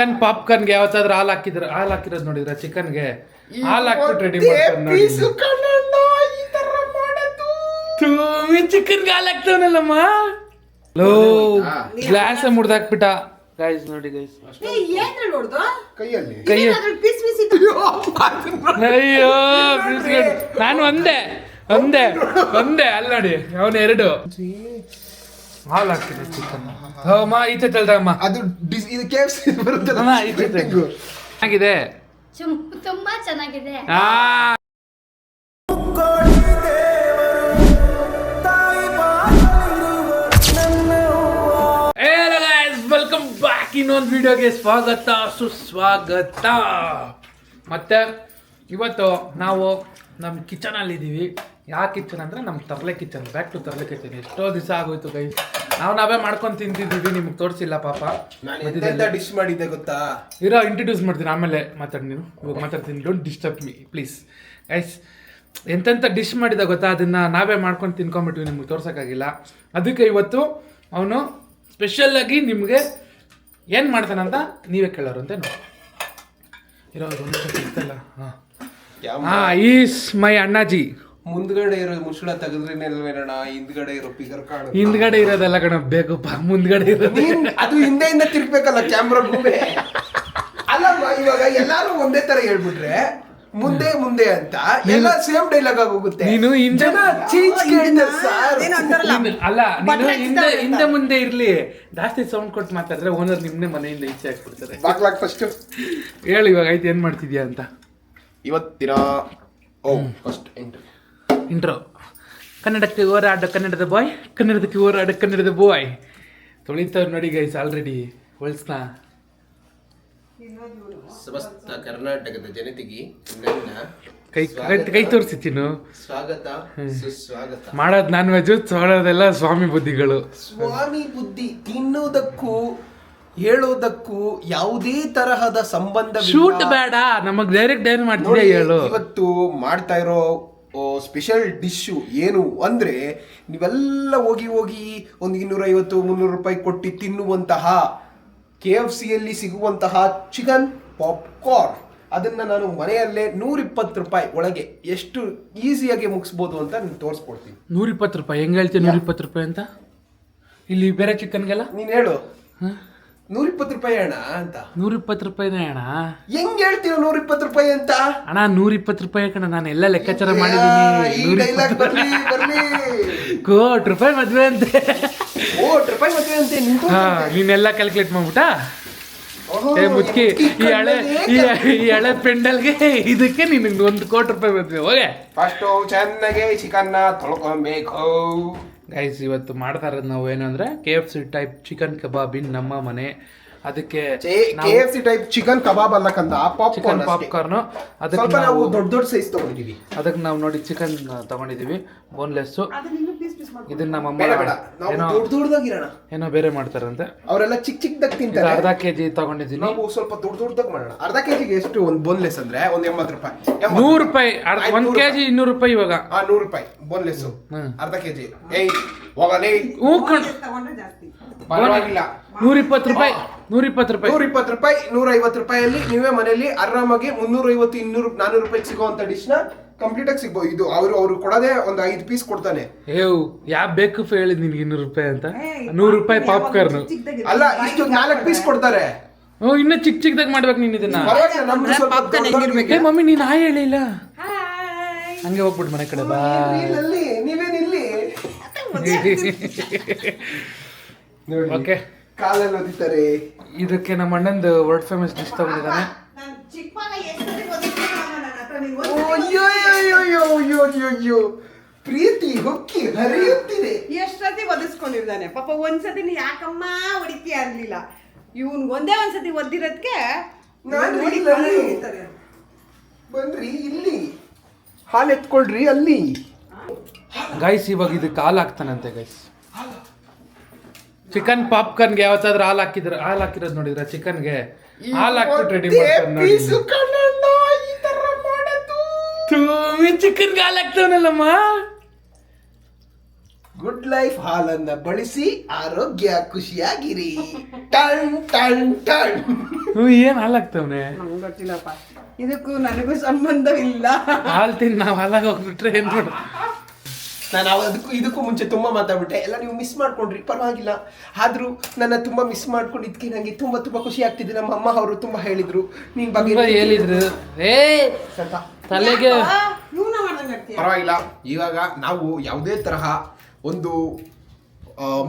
Chicken ಪಾಪ್ಕಾರ್ನ್ಗೆ ಯಾವತ್ತಾದ್ರೂ ಹಾಲು ಹಾಕಿರೋದು ನೋಡಿದ್ರ ಚಿಕನ್ಗೆ ಹಾಲು ಹಾಕ್ಬಿಟ್ಟು ರೆಡಿ ಮಾಡ್ತಾರೆ ಚಿಕನ್ಗೆ ಹಾಲು ಹಾಕ್ತವನಲ್ಲಮ್ಮ ಲೋ ಗ್ಲಾಸ್ ಮುಡ್ದಾಕ್ಬಿಟ್ಟ ಗೈಸ್ ನೋಡಿ ಗೈಸ್ ಅಯ್ಯೋ ನಾನು ಒಂದೇ ಅಲ್ಲಿ ನೋಡಿ ಅವನು ಎರಡು ಹಾಲು ಹಾಕ್ತಿದ್ದೆ ಚಿಕನ್ ಅಮ್ಮ ಈಚೆ ತಳ್ದಮ್ಮ ಅದು ಇದು KFC ಬರುತ್ತಲ್ಲ ಚೆನ್ನಾಗಿದೆ ತುಂಬಾ ಚೆನ್ನಾಗಿದೆ. ವೆಲ್ಕಮ್ ಬ್ಯಾಕ್ ಇನ್ನೊಂದು ವಿಡಿಯೋಗೆ ಸ್ವಾಗತ ಸುಸ್ವಾಗತ. ಮತ್ತೆ ಇವತ್ತು ನಾವು ನಮ್ಮ ಕಿಚನಲ್ಲಿ ಇದ್ದೀವಿ. ಯಾವ ಕಿಚನ್ ಅಂದರೆ ನಮ್ಮ ತರಲೆ ಕಿಚನ್, ಬ್ಯಾಕ್ ಟು ತರಲೆ ಕಿಚನ್. ಎಷ್ಟೋ ದಿವಸ ಆಗೋಯ್ತು ಗೈಸ್, ನಾವೇ ಮಾಡ್ಕೊಂಡು ತಿಂತಿದ್ದೀವಿ, ನಿಮ್ಗೆ ತೋರಿಸಿಲ್ಲ ಪಾಪ. ಡಿಶ್ ಮಾಡಿದ್ದೆ ಗೊತ್ತಾ? ಇಂಟ್ರೊಡ್ಯೂಸ್ ಮಾಡ್ತೀನಿ, ಆಮೇಲೆ ಮಾತಾಡಿ. ನೀನು ಇವಾಗ ಮಾತಾಡ್ತೀನಿ, don't disturb me please. Guys ಎಂತೆಂಥ ಡಿಶ್ ಮಾಡಿದ ಗೊತ್ತಾ, ಅದನ್ನು ನಾವೇ ಮಾಡ್ಕೊಂಡು ತಿನ್ಕೊಂಬಿಟ್ವಿ, ನಿಮ್ಗೆ ತೋರ್ಸೋಕ್ಕಾಗಿಲ್ಲ. ಅದಕ್ಕೆ ಇವತ್ತು ಅವನು ಸ್ಪೆಷಲ್ಲಾಗಿ ನಿಮಗೆ ಏನು ಮಾಡ್ತಾನಂತ ನೀವೇ ಕೇಳೋರು ಅಂತ ಇರೋಲ್ಲ. Is my Annaji. ಮುಂದ್ಗಡೆ ಇರೋ ಮುಸುಳ ತೆಗೆದ್ರೇನಲ್ವೇನಣ್ಣ, ಹಿಂದ್ಗಡೆ ಇರೋ ಪಿಗರ್ ಕಾಣು. ಹಿಂದ್ಗಡೆ ಇರೋದೆಲ್ಲ ಕಣ ಬೇಕಪ್ಪ, ಮುಂದ್ಗಡೆ ಇರೋದು ಅದು ಹಿಂದೆಯಿಂದ ತಿರ್ಗ್ಬೇಕಲ್ಲ ಕ್ಯಾಮ್ರಾ ಮುಂದೆ. ಅಲ್ಲಮ್ಮ, ಇವಾಗ ಎಲ್ಲಾರು ಒಂದೇ ತರ ಹೇಳ್ಬಿಟ್ರೆ ಮುಂದೆ ಮುಂದೆ ಅಂತ ಎಲ್ಲ ಸೇಮ್ ಡೈಲಾಗ್ ಆಗೋಗುತ್ತೆ. ನೀನು ಹಿಂದೆ ಅಲ್ಲ, ನೀನು ಹಿಂದೆ ಮುಂದೆ ಇರ್ಲಿ, ಜಾಸ್ತಿ ಸೌಂಡ್ ಕೊಟ್ಟು ಮಾತಾಡಿದ್ರೆ ಓನರ್ ನಿಮ್ನೆ ಮನೆಯಿಂದ ಈಚೆ ಹಾಕ್ಬಿಡ್ತಾರೆ. ಬಾಕ್ಲಾಗ್ ಫಸ್ಟ್ ಹೇಳು ಇವಾಗ ಆಯ್ತು ಏನ್ ಮಾಡ್ತಿದ್ಯಾ ಅಂತ. ಇವತ್ತಿನ ಫಸ್ಟ್ ಇಂಟ್ರೋ. ಕನ್ನಡಕ್ಕೆ ಹೋರಾಡ ಕನ್ನಡದ ಬಾಯ್, ಕನ್ನಡದಕ್ಕೆ ಹೋರಾಡ ಕನ್ನಡದ ಬಾಯ್. ತೊಳಿತವ್ರು ನೋಡಿ ಗೈಸ್ ಆಲ್ರೆಡಿ ಹೊಲ್ಸ್ನಾ. ಸಮಸ್ತ ಕರ್ನಾಟಕದ ಜನತೆಗೆ ಕೈ ತೋರಿಸ್ತೀನು ಸ್ವಾಗತ ಸುಸ್ವಾಗತ. ಮಾಡೋದು ನಾನ್ ವೆಜ್, ಮಾಡೋದೆಲ್ಲ ಸ್ವಾಮಿ ಬುದ್ಧಿಗಳು. ಸ್ವಾಮಿ ಬುದ್ಧಿ ತಿನ್ನೋದಕ್ಕೂ ಹೇಳೋದಕ್ಕೂ ಯಾವುದೇ ತರಹದ ಸಂಬಂಧ. ಶೂಟ್ ಬೇಡ, ನಮಗ್ ಡೈರೆಕ್ಟ್ ಏನ್ ಮಾಡ್ತೀವಿ ಹೇಳು. ಇವತ್ತು ಮಾಡ್ತಾ ಇರೋ ಸ್ಪೆಷಲ್ ಡಿಶ್ಶು ಏನು ಅಂದ್ರೆ, ನೀವೆಲ್ಲ ಹೋಗಿ ಒಂದು 250-300 ರೂಪಾಯಿ ಕೊಟ್ಟು ತಿನ್ನುವಂತಹ KFCಯಲ್ಲಿ ಸಿಗುವಂತಹ ಚಿಕನ್ ಪಾಪ್ಕಾರ್ನ್, ಅದನ್ನ ನಾನು ಮನೆಯಲ್ಲೇ 120 ರೂಪಾಯಿ ಒಳಗೆ ಎಷ್ಟು ಈಸಿಯಾಗಿ ಮುಗಿಸ್ಬೋದು ಅಂತ ನಾನು ತೋರಿಸ್ಕೊಡ್ತೀನಿ. 120 ರೂಪಾಯಿ ಹೆಂಗ್ ಹೇಳ್ತೀನಿ? 120 ರೂಪಾಯಿ ಅಂತ ಇಲ್ಲಿ ಬೇರೆ ಚಿಕನ್ಗೆಲ್ಲ ನೀನ್ ಹೇಳು 120 ರೂಪಾಯಿ ಅಣ್ಣ ಅಂತ. 120 ರೂಪಾಯಿನೇ ಅಣ್ಣ? ಹೆಂಗ್ ಹೇಳ್ತೀರ 120 ರೂಪಾಯಿ ಅಂತ ಅಣ್ಣ? 120 ರೂಪಾಯಿ ಕಣ, ನಾನು ಎಲ್ಲ ಲೆಕ್ಕಾಚಾರ ಮಾಡಿದೀನಿ. ಕೋಟಿ ರೂಪಾಯಿ ಮದ್ವೆ ಅಂತೆ. ನೀನೆಲ್ಲ ಕ್ಯಾಲ್ಕುಲೇಟ್ ಮಾಡ್ಬಿಟ್ಟ ಮುಚ್ಕಿ. ಈ ಹಳೆ ಪೆಂಡಲ್ಗೆ ಇದಕ್ಕೆ ನಿನಗೆ 1 ಕೋಟಿ ರೂಪಾಯಿ ಮದ್ವೆ. ಹೋಗೆ ಫಸ್ಟ್ ಚೆನ್ನಾಗಿ ಚಿಕನ್ ತೊಳ್ಕೊಬೇಕು. ಗೈಸ್ ಇವತ್ತು ಮಾಡ್ತಾ ಇರೋದು ನಾವು ಏನಂದ್ರೆ KFC ಟೈಪ್ ಚಿಕನ್ ಕಬಾಬ್ ಇನ್ ನಮ್ಮ ಮನೆ. ಅದಕ್ಕೆ KFC ಟೈಪ್ ಚಿಕನ್ ಕಬಾಬ್ ಅಲ್ಲ ಕಂದ, ಚಿಕನ್ ಪಾಪ್ಕಾರ್ನ್. ಅದಕ್ಕೆ ನಾವು ದೊಡ್ಡ ಸೈಜ್ ತಗೊಂಡಿದೀವಿ. ಅದಕ್ಕೆ ನಾವು ನೋಡಿ ಚಿಕನ್ ತಗೊಂಡಿದೀವಿ ಬೋನ್ಲೆಸ್. ಇದನ್ನ ನಮ್ಮ ಏನೋ ಬೇರೆ ಮಾಡ್ತಾರಂತೆ, ಅವರೆಲ್ಲ ಚಿಕ್ಕದಾಗಿ ತಿಂತಾರೆ. ಅರ್ಧ ಕೆಜಿ ತಗೊಂಡಿದ್ದೀನಿ. ನಾವು ಸ್ವಲ್ಪ ದೊಡ್ಡದಾಗಿ ಮಾಡೋಣ. ಅರ್ಧ ಕೆಜಿಗೆ ಎಷ್ಟು? ಒಂದು ಬೋನ್ಲೆಸ್ ಅಂದ್ರೆ ಒಂದು 80 ರೂಪಾಯಿ. 100 ರೂಪಾಯಿ 1 ಕೆಜಿ 200 ರೂಪಾಯಿ. ಇವಾಗ 100 ರೂಪಾಯಿ ಬೋನ್ಲೆಸ್ ಅರ್ಧ ಕೆಜಿ. ಹೋಗಲಿ, ಪರವಾಗಿಲ್ಲ. 120 ರೂಪಾಯಿ 120 ರೂಪಾಯಿ 120 ರೂಪಾಯಿ 150 ರೂಪಾಯಿಯಲ್ಲಿ ನೀವೇ ಮನೆಯಲ್ಲಿ ಆರಾಮಾಗಿ 350-400 ರೂಪಾಯಿ ಸಿಗುವಂತ ಡಿಶ್ ನ ಕಂಪ್ಲೀಟ್ ಆಗಿ ಸಿಗ್ಬೋದು. ಇದು ಅವರು ಕೊಡೋದೇ ಒಂದು 5 ಪೀಸ್ ಕೊಡ್ತಾನೆ. ಯಾವ ಬೇಕು ಹೇಳಿದ್ ನಿನ್ಗೆ 200 ರೂಪಾಯಿ ಅಂತ? 100 ರೂಪಾಯಿ ಪಾಪ್ಕಾರ್ನ್ ಅಲ್ಲ, ಇಷ್ಟು 4 ಪೀಸ್ ಕೊಡ್ತಾರೆ. ಇನ್ನ ಚಿಕ್ಕದಾಗ ಮಾಡ್ಬೇಕು ನೀನ್ ಇದನ್ನ. ಮಮ್ಮಿ ನೀನ್ ಹಾಯ್ ಹೇಳಿಲ್ಲ, ಹಂಗೆ ಹೋಗ್ಬಿಟ್ಟು ಮನೆ ಕಡೆ ಬಾ. ನೀವೇನಿಲ್ಲಿ ಓಕೆ, ಕಾಲಲ್ಲಿ ಓದಿತಾರೆ. ಇದಕ್ಕೆ ನಮ್ಮ ಅಣ್ಣಂದು ವರ್ಲ್ಡ್ ಫೇಮಸ್ ಡಿಶ್ ತಗೊಂಡಿದ್ದಾನೆ. ಪ್ರೀತಿ ಹೊಕ್ಕಿ ಹರಿಯುತ್ತಿದೆ. ಎಷ್ಟೊತ್ತಿ ಒದಿಸ್ಕೊಂಡಿದ್ದಾನೆ ಪಾಪ. ಒಂದ್ಸತಿ ಯಾಕಮ್ಮ ಹೊಡಿತೀಯ ಅನ್ಲಿಲ್ಲ, ಇವನ್ ಒಂದೇ ಒಂದ್ಸತಿ ಒದ್ದಿರೋದಕ್ಕೆ ಬನ್ರಿ ಇಲ್ಲಿ ಹಾಲು ಎತ್ಕೊಳ್ರಿ ಅಲ್ಲಿ. ಗೈಸ್ ಇವಾಗ ಇದಕ್ಕೆ ಹಾಲು ಹಾಕ್ತಾನಂತೆ ಗೈಸ್. ಚಿಕನ್ ಪಾಪ್ಕಾರ್ನ್ಗೆ ಯಾವತ್ತಾದ್ರೂ ಹಾಲು ಹಾಕಿರೋದು ನೋಡಿದ್ರ? ಚಿಕನ್ಗೆ ಹಾಲು ಹಾಕ್ಬಿಟ್ಟು ರೆಡಿ ಮಾಡ್ತಾರೆ. ಚಿಕನ್ಗೆ ಹಾಲು ಹಾಕ್ತವನಲ್ಲಮ್ಮ. ಗುಡ್ ಲೈಫ್ ಹಾಲನ್ನ ಬಳಸಿ ಆರೋಗ್ಯ ಖುಷಿಯಾಗಿರಿ. Ton ton ton. ಏನ್ ಹಾಲಾಗ್ತವ್ನೆ? ನಂಗೆ ಗೊತ್ತಿಲ್ಲಪ್ಪ, ಇದಕ್ಕೂ ನನಗೂ ಸಂಬಂಧವಿಲ್ಲ. ಹಾಲು ತಿಂದು ನಾವು ಹಾಲಾಗ ಹೋಗ್ಬಿಟ್ರೆ ಏನ್ ನೋಡು. ನಾನು ಇದಕ್ಕೂ ಮುಂಚೆ ತುಂಬಾ ಮಾತಾಡ್ಬಿಟ್ಟೆ, ಎಲ್ಲ ನೀವು ಮಿಸ್ ಮಾಡ್ಕೊಂಡ್ರಿ, ಪರವಾಗಿಲ್ಲ. ಆದ್ರೂ ನನ್ನ ತುಂಬಾ ಮಿಸ್ ಮಾಡ್ಕೊಂಡಿದ್ಕೆ ನಂಗೆ ತುಂಬಾ ತುಂಬಾ ಖುಷಿ ಆಗ್ತಿದೆ. ನಮ್ಮ ಅಮ್ಮ ಅವರು ತುಂಬಾ ಹೇಳಿದ್ರು ನಿನ್ ಬಗ್ಗೆ, ತುಂಬಾ ಹೇಳಿದ್ರು. ತಲೆಗೆ ಇವ್ನ ಮಾಡ್ದಂಗೆ ಆಗ್ತೀಯ. ಪರವಾಗಿಲ್ಲ. ಇವಾಗ ನಾವು ಯಾವುದೇ ತರಹ ಒಂದು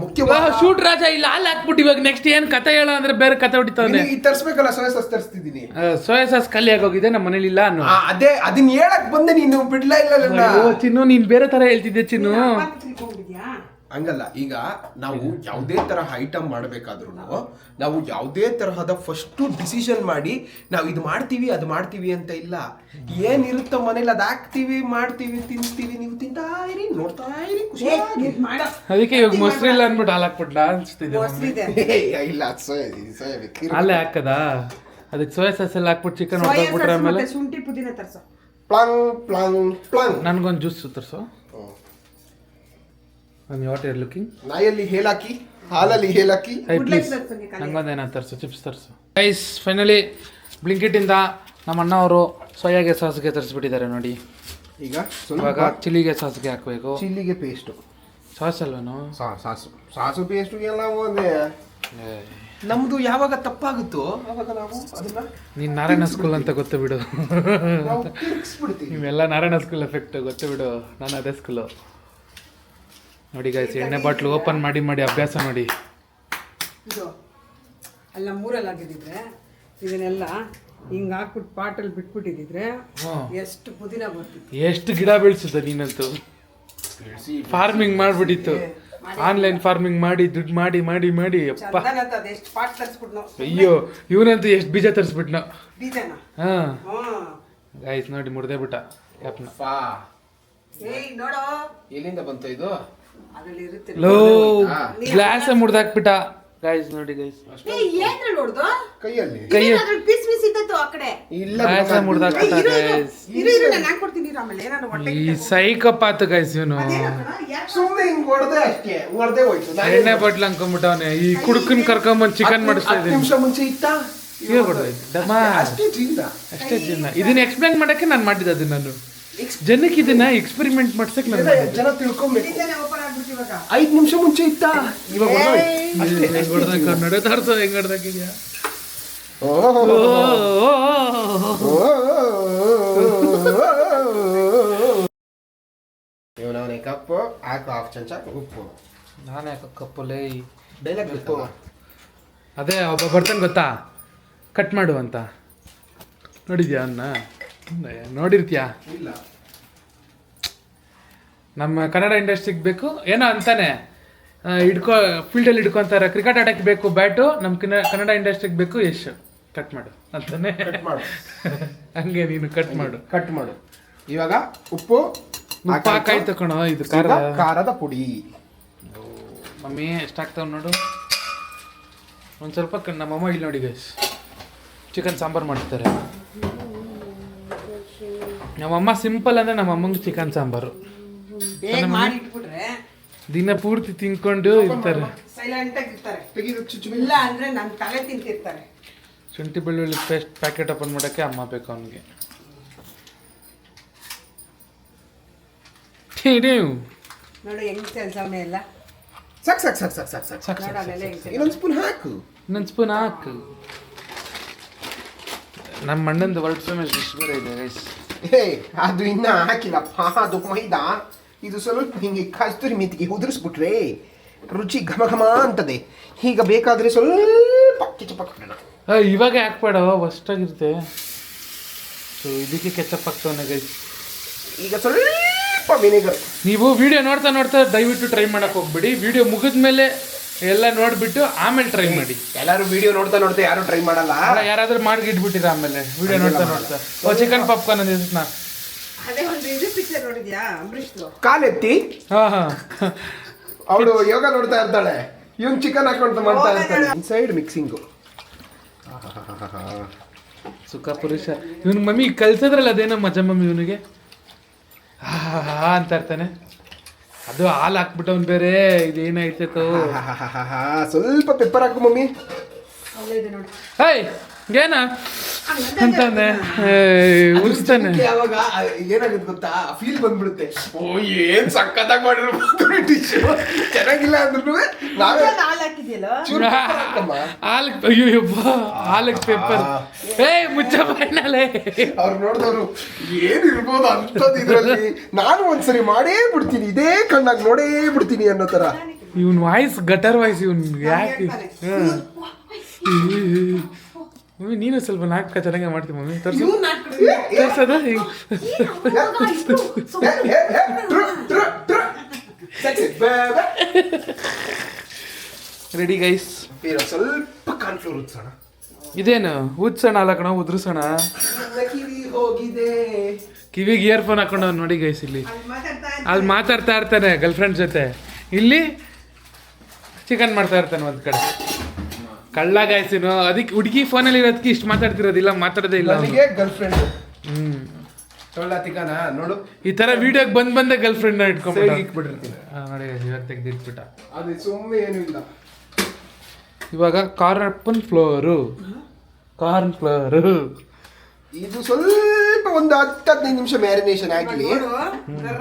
ಮುಖ್ಯವಾದ ಶೂಟ್ ರಾಜ ಇಲ್ಲ ಹಾಲು ಹಾಕ್ಬಿಟ್ಟು ಇವಾಗ ನೆಕ್ಸ್ಟ್ ಏನ್ ಕತೆ ಹೇಳೋ ಅಂದ್ರೆ ಬೇರೆ ಕತೆ ಹೊಡಿತಾವನೆ. ಈಗ ತರಿಸ್ಬೇಕಲ್ಲ, ಸೋಯಾ ಸಾಸ್ ತರಿಸ್ತಿದ್ದೀನಿ. ಸೋಯಾ ಸಾಸ್ ಖಾಲಿ ಆಗೋಗಿದೆ ನಮ್ಮ ಮನೇಲಿ ಇಲ್ಲ ಅನ್ನೋ. ಅದೇ ಅದನ್ನ ಹೇಳಕ್ ಬಂದೆ, ನೀನು ಬಿಡ್ಲಾ ಇಲ್ಲ ನನ್ನ. ಅಯ್ಯೋ ಚಿನ್ನು, ನೀನ್ ಬೇರೆ ತರ ಹೇಳ್ತಿದ್ದೆ ಚಿನ್ನು. ತಿಳ್ಕೊಂಡ್ಬಿದ್ಯಾ? ಹಂಗಲ್ಲ. ಈಗ ನಾವು ಯಾವುದೇ ತರಹ ಐಟಮ್ ಮಾಡಬೇಕಾದ್ರೂ ನಾವು ಯಾವುದೇ ತರಹದ ಫಸ್ಟ್ ಡಿಸಿಷನ್ ಮಾಡಿ ನಾವು ಇದು ಮಾಡ್ತೀವಿ ಅದು ಮಾಡ್ತೀವಿ ಅಂತ ಇಲ್ಲ. ಏನಿರುತ್ತೋ ಮನೇಲಿ ಅದು ಹಾಕ್ತಿವಿ, ಮಾಡ್ತೀವಿ, ತಿನ್ಸ್ತೀವಿ. ನೀವು ತಿಂತಾ ಇರಿ, ನೋಡ್ತಾ ಇರಿ, ಖುಷಿಯಾಗಿ. ಅದಕ್ಕೆ ಇವಾಗ ಮೊಸರು ಇಲ್ಲ ಅನ್ಬಿಟ್ಟು ಹಾಲು ಹಾಕ್ಬಿಟ್ಲಾ ಅನ್ಸ್ತಿದೆ. ಇಲ್ಲ ಅಲ್ಲೇ ಹಾಕದಾ? ಅದಕ್ಕೆ ಸೋಯಾ ಸಾಸ್ ಎಲ್ಲ ಹಾಕ್ಬಿಟ್ಟು ಚಿಕನ್ ಹೊಡ್ದಾಕ್ಬಿಟ್ರೆ ಆಮೇಲೆ ಶುಂಠಿ ಪುದೀನ ತರ್ಸೋ. ಪ್ಲಂಗ್ ಪ್ಲಂಗ್ ಪ್ಲಂಗ್. ನನ್ಗೊಂದು ಜ್ಯೂಸ್ ತರ್ಸೋ. What are looking? ನಾಯಲ್ಲಿ ಹೇಲಾಕಿ, ಹಾಲಲ್ಲಿ ಹೇಲಾಕಿ. ಪ್ಲೀಸ್ ನಂಗೊಂದೇನ ತರ್ಸು, ಚಿಪ್ಸ್ ತರ್ಸು. ಗೈಸ್ ಫೈನಲಿ ಬ್ಲಿಂಕಿಟಿಂದ ನಮ್ಮ ಅಣ್ಣ ಅವರು ಸೋಯಾಗೆ ಸಾಸ್ಗೆ ತರಿಸ್ಬಿಟ್ಟಿದ್ದಾರೆ ನೋಡಿ. ಈಗ ಇವಾಗ ಚಿಲ್ಲಿಗೆ ಸಾಸ್ಗೆ ಹಾಕಬೇಕು. ಚಿಲ್ಲಿಗೆ ಪೇಸ್ಟು, ಸಾಸ್ ಅಲ್ವೇನು? ಸಾಸು ಪೇಸ್ಟು ಎಲ್ಲ ಒಂದೇ. ನಮ್ದು ಯಾವಾಗ ತಪ್ಪಾಗುತ್ತೋ ಅವಾಗ ನಾವು ಅದನ್ನ ನೀನ್ ನಾರಾಯಣ ಸ್ಕೂಲ್ ಅಂತ ಗೊತ್ತು ಬಿಡು. ನಾವು ತಿರ್ಗಿಸ್ಬಿಡ್ತೀವಿ. ನೀವೆಲ್ಲ ನಾರಾಯಣ ಸ್ಕೂಲ್ ಎಫೆಕ್ಟ್ ಗೊತ್ತು ಬಿಡು. ನಾನು ಅದೇ ಸ್ಕೂಲು ನೋಡಿ ಗೈಸ್. ಎಣ್ಣೆ ಬಾಟ್ಲು ಓಪನ್ ಮಾಡಿ ಮಾಡಿ ಅಭ್ಯಾಸ ಮಾಡಿ. ಇದು ಅಲ್ಲ ಮೂರಲ್ಲಿ ಆಗಿದ್ದಿದ್ರೆ ಇದನ್ನೆಲ್ಲ ಹಿಂಗೆ ಹಾಕ್ಬಿಟ್ಟು ಪಾಟಲ್ಲಿ ಬಿಟ್ಬಿಟ್ಟಿದ್ರೆ ಎಷ್ಟು ಪುದೀನ ಬರ್ತಿತ್ತು, ಎಷ್ಟು ಗಿಡ ಬೆಳೆಸಿದ ನೀನಂತೂ. ಫಾರ್ಮಿಂಗ್ ಮಾಡ್ಬಿಟ್ಟಿತ್ತು, ಆನ್ಲೈನ್ ಫಾರ್ಮಿಂಗ್ ಮಾಡಿ ದುಡ್ಡು ಮಾಡಿ ಮಾಡಿ ಮಾಡಿ ಅಪ್ಪ. ಅದೆಷ್ಟು ಪಾಟ್ ತರಿಸ್ಬಿಟ್ಟು ನಾವು. ಅಯ್ಯೋ ಇವನಂತೂ ಎಷ್ಟು ಬೀಜ ತರಿಸ್ಬಿಟ್ನ. ಬೀಜನ ಹಾ ಗೈಸ್ ನೋಡಿ ಮುರ್ದೇ ಬಿಟ್ಟ ಯಾಪ್ನ. ಏಯ್ ನೋಡೋ, ಎಲ್ಲಿಂದ ಬಂತು ಇದು? ಅದ್ರಲ್ಲಿ ಇರುತ್ತೆ. ಲೋ ಗ್ಲಾಸ್ ಮುರ್ದಾಕ್ಬಿಟ್ಟ ಗೈಸ್ ನೋಡಿ ಗೈಸ್. ಏನ್ರಲ್ಲಿ ನೋಡ್ದು? ಕೈಯಲ್ಲಿ ಅದ್ರಲ್ಲಿ ಪೀಸ್ ಪೀಸ್ ಇದ್ದದ್ದು ಆ ಕಡೆ. ಇಲ್ಲ, ಗ್ಲಾಸ್ ಮುರ್ದಾಕ್ಬಿಟ್ಟ ಗೈಸ್. ಇರು ನಾನು ಹಾಕ್ಕೊಡ್ತೀನಿ ಆಮೇಲೆ ಏನಾದ್ರು ಹೊಟ್ಟೆ. ಈ ಸೈಕಪಾತ್ ಗೈಸ್ ಇವನು. ಸುಮ್ಮನೆ ಹಿಂಗ್ ಹೊಡೆದೆ ಅಷ್ಟೇ, ಹೊಡೆದೇ ಹೋಯ್ತು. ಎಣ್ಣೆ ಬಾಟ್ಲ್ ಅನ್ಕೊಂಡ್ಬಿಟ್ಟವನೆ. ಈ ಕುಡುಕನ್ ಕರ್ಕೊಂಬಂದ್ ಚಿಕನ್ ಮಾಡಿಸ್ತಾ ಇದ್ದೀನಿ. ನಿಮಿಷ ಮುಂಚೆ ಇತ್ತಾ ಅಷ್ಟೇ ಚಿನ್ನ. ಅಷ್ಟೇ ಚಿನ್ನ. ಇದನ್ನ ಎಕ್ಸ್ಪ್ಲೇನ್ ಮಾಡಕ್ಕೆ ನಾನು ಮಾಡಿದ್ದು ಅದು. ನಾನು ಜನಕ್ಕೆ ಇದನ್ನ ಎಕ್ಸ್ಪೆರಿಮೆಂಟ್ ಮಾಡ್ಸಕ್ ನಾನು ಮಾಡಿದ್ದು. ಜನ ತಿಳ್ಕೊಬೇಕು. ಓಪನ್ ಆಗ್ಬಿಟ್ಟು ಇವಾಗ 5 ನಿಮಿಷ ಮುಂಚೆ ಇತ್ತಾ, ಇವಾಗ ಹೆಂಗ್ ಹೊಡ್ದಾಕ ನಡೆ ತರ್ಸೋ ಹೆಂಗ್ ಹೊಡ್ದಾಕಿದ್ಯಾ. ಇವನವನೇ ಕಪ್ಪು ಹಾಕು, 1/2 ಚಮಚ ಉಪ್ಪು. ನಾನೇ ಕಪ್ಪುಲೇ ಡೈಲಾಗ್ ಉಪ್ಪು. ಅದೇ ಒಬ್ಬ ಬರ್ತಾನೆ ಗೊತ್ತಾ, ಕಟ್ ಮಾಡು ಅಂತ. ನೋಡಿದ್ಯಾ ಅವನ್ನ? ನೋಡಿರ್ತೀಯಾ? ಇಲ್ಲ, ನಮ್ಮ ಕನ್ನಡ ಇಂಡಸ್ಟ್ರಿಗೆ ಬೇಕು ಏನೋ ಅಂತಾನೆ. ಫೀಲ್ಡಲ್ಲಿ ಹಿಡ್ಕೊಂತಾರೆ. ಕ್ರಿಕೆಟ್ ಆಡಕ್ಕೆ ಬೇಕು ಬ್ಯಾಟು, ನಮ್ಮ ಕನ್ನಡ ಇಂಡಸ್ಟ್ರಿಗೆ ಬೇಕು ಯಶ್. ಕಟ್ ಮಾಡು ಅಂತಾನೆ. ಹಂಗೆ ನೀನು ಕಟ್ ಮಾಡು. ಇವಾಗ ಉಪ್ಪು ಹಾಕಾಯ್ತು ಕಣೋ. ಇದು ಖಾರದ ಪುಡಿ. ಮಮ್ಮಿ ಎಷ್ಟಾಗ್ತಾವ ನೋಡು. ಒಂದು ಸ್ವಲ್ಪ ನಮ್ಮಮ್ಮ ಇಲ್ಲಿ ನೋಡಿ ಗೈಸ್ ಚಿಕನ್ ಸಾಂಬಾರು ಮಾಡ್ತಾರೆ. ನಮ್ಮಮ್ಮ ಸಿಂಪಲ್ ಅಂದರೆ ನಮ್ಮಮ್ಮಂಗೆ ಚಿಕನ್ ಸಾಂಬಾರು ಬೇಗ ಮಾಡಿ ಇಟ್ಬಿಟ್ರೆ ದಿನ ಪೂರ್ತಿ ತಿನ್ಕೊಂಡು ಇರ್ತಾರೆ. ಸೈಲೆಂಟ್ ಆಗಿ ಇರ್ತಾರೆ. ಇಲ್ಲ ಅಂದ್ರೆ ನನ್ನ ತಲೆ ತಿಂತಿರ್ತಾರೆ. ಶುಂಠಿ ಬೆಳ್ಳುಳ್ಳಿ ಪೇಸ್ಟ್ ಪ್ಯಾಕೆಟ್ ಓಪನ್ ಮಾಡೋಕ್ಕೆ ಅಮ್ಮ ಬೇಕು ಅವನಿಗೆ. ನೋಡಿ ಹೆಂಗ್ ಕೆಲಸವೇ ಇಲ್ಲ. ಸಾಕು. ಇನ್ನೊಂದು ಸ್ಪೂನ್ ಹಾಕು. ಇನ್ನೊಂದು ಸ್ಪೂನ್ ಹಾಕು. ನಮ್ಮ ಅಣ್ಣಂದು ವರ್ಲ್ಡ್ ಫೇಮಸ್ ಡಿಶ್ ಬೇರೆ ಇದೆ ಗೈಸ್. ಅದು ಇನ್ನ ಹಾಕಿಲ್ಲಪ್ಪ, ಅದು ಮೈದಾ. ಇದು ಸ್ವಲ್ಪ ಹಿಂಗೆ ಕಸ್ತೂರಿ ಮೆಂತಿಗೆ ಉದುರಿಸ್ಬಿಟ್ರೆ ರುಚಿ ಘಮ ಘಮ ಅಂತದೆ. ಈಗ ಬೇಕಾದ್ರೆ ಸ್ವಲ್ಪ ಕೆಚಪ್ ಹಾಕೋಣ. ಇವಾಗ ಹಾಕ್ಬೇಡ, ಅಷ್ಟಾಗಿರುತ್ತೆ. ಸೊ ಇದಕ್ಕೆ ಕೆಚಪ್ ಹಾಕ್ತವನೆ ಗೈಸ್. ಈಗ ಸ್ವಲ್ಪ ವಿನೆಗರ್. ನೀವು ವಿಡಿಯೋ ನೋಡ್ತಾ ನೋಡ್ತಾ ದಯವಿಟ್ಟು ಟ್ರೈ ಮಾಡಕ್ ಹೋಗ್ಬಿಡಿ. ವಿಡಿಯೋ ಮುಗಿದ್ಮೇಲೆ ಎಲ್ಲ ನೋಡ್ಬಿಟ್ಟು ಆಮೇಲೆ ಟ್ರೈ ಮಾಡಿ. ಎಲ್ಲರೂ ವಿಡಿಯೋ ನೋಡ್ತಾ ನೋಡ್ತಾ ಯಾರು ಟ್ರೈ ಮಾಡಲ್ಲ. ಯಾರಾದ್ರೂ ಮಾಡಿ ಇಟ್ಬಿಟ್ಟಿರ ಆಮೇಲೆ ವಿಡಿಯೋ ನೋಡ್ತಾ ನೋಡ್ತಾ. ಚಿಕನ್ ಪಾಪ್ಕಾರ್ನ್ ಅಂದಿದ್ನ ಅದೇ ಒಂದು ಇದು ಪಿಕ್ಚರ್ ನೋಡಿದ್ಯಾ ಅಂಬರೀಷ್ದು? ಕಾಲೆತ್ತಿ ಅವಳು ಯೋಗ ನೋಡ್ತಾ ಇರ್ತಾಳೆ, ಇವನ್ ಚಿಕನ್ ಹಾಕೊಂಡು ಮಾಡ್ತಾ ಇರ್ತಾನೆ. ಇನ್ಸೈಡ್ ಮಿಕ್ಸಿಂಗು ಸುಖ ಪುರುಷ. ಇವನ್ ಮಮ್ಮಿ ಕಲ್ಸದ್ರಲ್ಲ ಅದೇನೋ ಮಜಾ ಮಮ್ಮಿ ಇವನಿಗೆ ಅಂತ ಇರ್ತಾನೆ. ಅದು ಹಾಲು ಹಾಕ್ಬಿಟ್ಟವ್ನು ಬೇರೆ ಇದೇನಾಯ್ತೋ. ಸ್ವಲ್ಪ ಪೆಪ್ಪರ್ ಹಾಕು ಮಮ್ಮಿ. ಒಳ್ಳೇದು ನೋಡಿ. ಹೇಯ್ ಏನ ಅಂತಾನೆ ಉಳಿಸ್ತಾನೆ. ಯಾವಾಗ ಏನಾಗುತ್ತೆ ಗೊತ್ತಾ, ಫೀಲ್ ಬಂದ್ಬಿಡುತ್ತೆ. ಓ ಏನ್ ಸಕ್ಕತ್ತಾಗಿ ಮಾಡಿರ್ಬೋದು ಡಿಶ್, ಚೆನ್ನಾಗಿಲ್ಲ ಅಂದ್ರೂ ನಾವೇ ಹಾಲು ಹಾಕಿದ್ಯಲ್ಲ ಚೂರು pepper ಹಾಕಮ್ಮ. ಹಾಲಕ್ ಹಾಲಕ್ ಪೇಪರ್. ಏಯ್ ಮುಚ್ಚ ಬಾಯ್ನಲ್ಲೇ. ಅವ್ರು ನೋಡಿದವ್ರು ಏನಿರ್ಬೋದು ಅಂತದ್ ಇದ್ರಲ್ಲಿ, ನಾನು ಒಂದ್ಸರಿ ಮಾಡೇ ಬಿಡ್ತೀನಿ, ಇದೇ ಕಣ್ಣಾಗಿ ನೋಡೇ ಬಿಡ್ತೀನಿ ಅನ್ನೋ ತರ. ಇವನ್ ವಾಯ್ಸ್ ಗಟರ್ ವಾಯ್ಸ್ ಇವನ್ ಯಾಕೆ. ಮಮ್ಮಿ ನೀನು ಸ್ವಲ್ಪ ನಾಟಕ ಚೆನ್ನಾಗಿ ಮಾಡ್ತೀವಿ ಮಮ್ಮಿ. ತೋರ್ಸೋದು ರೆಡಿ ಗೈಸ್. ಸ್ವಲ್ಪ ಕಾರ್ನ್ಫ್ಲೋರ್ ಉತ್ಸೋಣ. ಇದೇನು ಉತ್ಸಣ ಅಲ್ಲ ಕಣ, ಉದ್ರಸಣ. ಹೋಗಿದೆ ಕಿವಿಗೆ ಇಯರ್ಫೋನ್ ಹಾಕೊಂಡು ನೋಡಿ ಗೈಸ್. ಇಲ್ಲಿ ಅಲ್ಲಿ ಮಾತಾಡ್ತಾ ಇರ್ತಾನೆ ಗರ್ಲ್ ಫ್ರೆಂಡ್ ಜೊತೆ, ಇಲ್ಲಿ ಚಿಕನ್ ಮಾಡ್ತಾ ಇರ್ತಾನೆ ಒಂದ್ ಕಡೆ. ಕಳ್ಳ ಗಾಯ್ಸಿನು ಅದಕ್ಕೆ ಹುಡುಗಿ ಫೋನಲ್ಲಿ ಇರೋದಕ್ಕೆ ಇಷ್ಟು ಮಾತಾಡ್ತಿರೋದಿಲ್ಲ, ಮಾತಾಡೋದೇ ಇಲ್ಲ. ನನಗೆ ಗರ್ಲ್ ಫ್ರೆಂಡ್ ಹ್ಮ್ ನೋಡು, ಈ ತರ ವಿಡಿಯೋಗೆ ಬಂದ ಗರ್ಲ್ ಫ್ರೆಂಡ್ ಇಟ್ಕೊಂಡ್ಬಿಟ್ಟು ಇಟ್ಬಿಟ್ಟಿರ್ತೀನಿ. ನೋಡಿ ಇವಾಗ ತೆಗ್ದಿಟ್ಬಿಟ್ಟ. ಅದು ಸುಮ್ಮನೆ ಏನೂ ಇಲ್ಲ. ಇವಾಗ ಕಾರ್ನ್ ಫ್ಲೋರು ಇದು ಸ್ವಲ್ಪ ಒಂದು 10-15 ನಿಮಿಷ ಮ್ಯಾರಿನೇಷನ್ ಆಗಲಿ.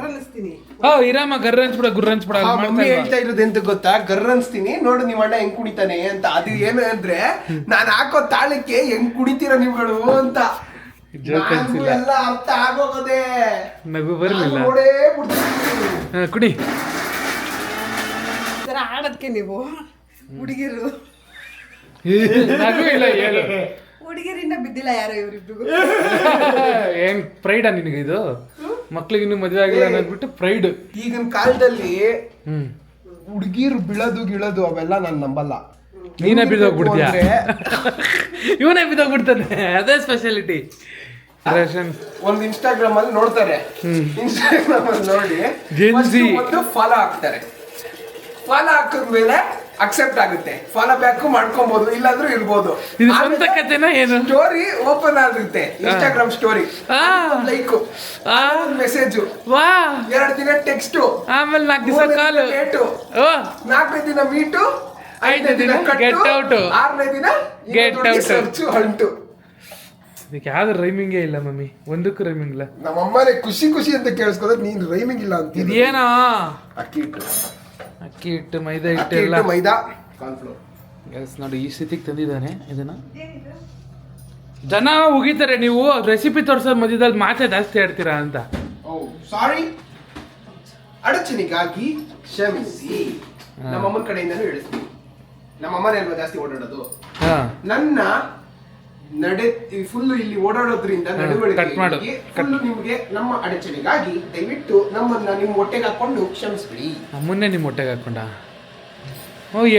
ಅನ್ನಿಸ್ತೀನಿ. ಇರಾಮ ಗರ್ರ ಅನ್ಸ್ಬಿಡ ಗುರ್ರ ಅನ್ಸ್ಬಿಡ. ಮಮ್ಮಿ ಹೇಳ್ತಾ ಇರೋದು ಎಂತ ಗೊತ್ತಾ, ಗರ್ರ ಅನ್ಸ್ತೀನಿ ನೋಡು ನಿಮ್ಮ ಅಣ್ಣ ಹೆಂಗ್ ಕುಣಿತಾನೆ ಅಂತ. ಅದು ಏನು ಅಂದ್ರೆ ನಾನು ಹಾಕೋ ತಾಳಕ್ಕೆ ಹೆಂಗ್ ಕುಣಿತೀರ ನೀವುಗಳು ಅಂತ. ನನಗೂ ಎಲ್ಲ ಅರ್ಥ ಆಗೋಗದೆ, ನಗು ಬರ್ಲಿಲ್ಲ. ನೋಡೇ ಬಿಡ್ತೀನಿ. ಕುಡಿ. ಈ ಥರ ಆಡೋದಕ್ಕೆ ನೀವು ಹುಡುಗಿರು ನಗು ಇಲ್ಲ ಹೇಳು. ಹುಡುಗಿರಿಂದ ಬಿದ್ದಿಲ್ಲ ಯಾರೋ ಇವ್ರಿಬ್ರಿಗೂ. ಏನ್ ಪ್ರೈಡಾ ನಿನಗೆ ಇದು? ಮಕ್ಳಿಗೆ ಇನ್ನೂ ಮದುವೆ ಆಗಿಲ್ಲ ಅನ್ನೋದ್ಬಿಟ್ಟು ಪ್ರೈಡ್. ಈಗಿನ ಕಾಲದಲ್ಲಿ ಹುಡುಗಿರು ಬೀಳೋದು ಅವೆಲ್ಲ ನಾನು ನಂಬಲ್ಲ. ನೀನೇ ಬಿದ್ದೋಗ್ಬಿಡ್ತೀಯ. ಇವನೇ ಬಿದ್ದೋಗ್ಬಿಡ್ತಾನೆ, ಅದೇ ಸ್ಪೆಷಾಲಿಟಿ. ಒಂದು ಇನ್ಸ್ಟಾಗ್ರಾಮ್ ಅಲ್ಲಿ ನೋಡ್ತಾರೆ, ಇನ್ಸ್ಟಾಗ್ರಾಮ್ ಅಲ್ಲಿ ನೋಡಿ ಒಂದು ಫಾಲೋ ಹಾಕ್ತಾರೆ. ಫಾಲೋ ಹಾಕಿದ್ಮೇಲೆ ಅಕ್ಸೆಪ್ಟ್ ಆಗುತ್ತೆ, ಫಾಲೋ ಬ್ಯಾಕ್ ಮಾಡ್ಕೊಬಹುದು, ಇಲ್ಲಾಂದ್ರೂ ಇರ್ಬೋದು. ಇದು ಸ್ವಂತ ಕಥೆನಾ ಏನು? ಸ್ಟೋರಿ ಓಪನ್ ಆಗುತ್ತೆ, ಇನ್ಸ್ಟಾಗ್ರಾಮ್ ಸ್ಟೋರಿ, ಲೈಕ್, ಮೆಸೇಜ್, 2 ದಿನ ಟೆಕ್ಸ್ಟ್, ಆಮೇಲೆ 4 ದಿವಸ ಕಾಲು, 4ನೇ ದಿನ ಮೀಟು, 5ನೇ ದಿನ ಗೆಟ್ ಔಟ್, 6ನೇ ದಿನ ಗೆಟ್ ಔಟ್, ಸರ್ಚು ಹಂಟು. ಇದಕ್ಕೆ ಯಾವ್ದು ರೈಮಿಂಗೇ ಇಲ್ಲ ಮಮ್ಮಿ, ಒಂದಕ್ಕೂ ರೈಮಿಂಗ್ ಇಲ್ಲ. ನಮ್ಮಮ್ಮನೇ ಖುಷಿ ಅಂತ ಕೇಳಿಸ್ಕೋದ್ರೆ ನೀನ್ ರೈಮಿಂಗ್ ಇಲ್ಲ ಅಂತ. ಇದೇನೋ ಅಕ್ಕಿ ಹಿಟ್ಟು ಮೈದಾ ಹಿಟ್ಟು ಎಲ್ಲ ಮೈದಾ ಕಾರ್ನ್ಫ್ಲೋರ್. ಎಸ್ ನೋಡಿ ಈ ಸ್ಥಿತಿಗೆ ತಂದಿದ್ದಾನೆ ಇದನ್ನ. ಜನ ಉಗಿತಾರೆ ನೀವು ರೆಸಿಪಿ ತೋರ್ಸೋ ಮಧ್ಯದಲ್ಲಿ ಮಾತೆ ಜಾಸ್ತಿ ಆಡ್ತೀರಾ ಅಂತ. ಸಾರಿ, ಅಡಚಣೆಗಾಗಿ ಕ್ಷಮಿಸಿ. ನಮ್ಮಮ್ಮನ ಕಡೆಯಿಂದನೂ ಹೇಳಿಸ್ತೀನಿ, ನಮ್ಮಮ್ಮನೇ ಅಲ್ವಾ ಜಾಸ್ತಿ ಓಡಾಡೋದು. ನನ್ನ ಫುಲ್ ಇಲ್ಲಿ ಓಡಾಡೋದ್ರಿಂದ ನಡವಳಿಕೆ ಫುಲ್ ನಿಮ್ಗೆ ನಮ್ಮ ಅಡಚಣೆಗಾಗಿ ದಯವಿಟ್ಟು ನಮ್ಮನ್ನ ನಿಮ್ಮ ಹೊಟ್ಟೆಗೆ ಹಾಕೊಂಡು ಕ್ಷಮಿಸ್ಬಿಡಿ. ನಮ್ಮನ್ನೇ ನಿಮ್ಮ ಹೊಟ್ಟೆಗೆ ಹಾಕೊಂಡ.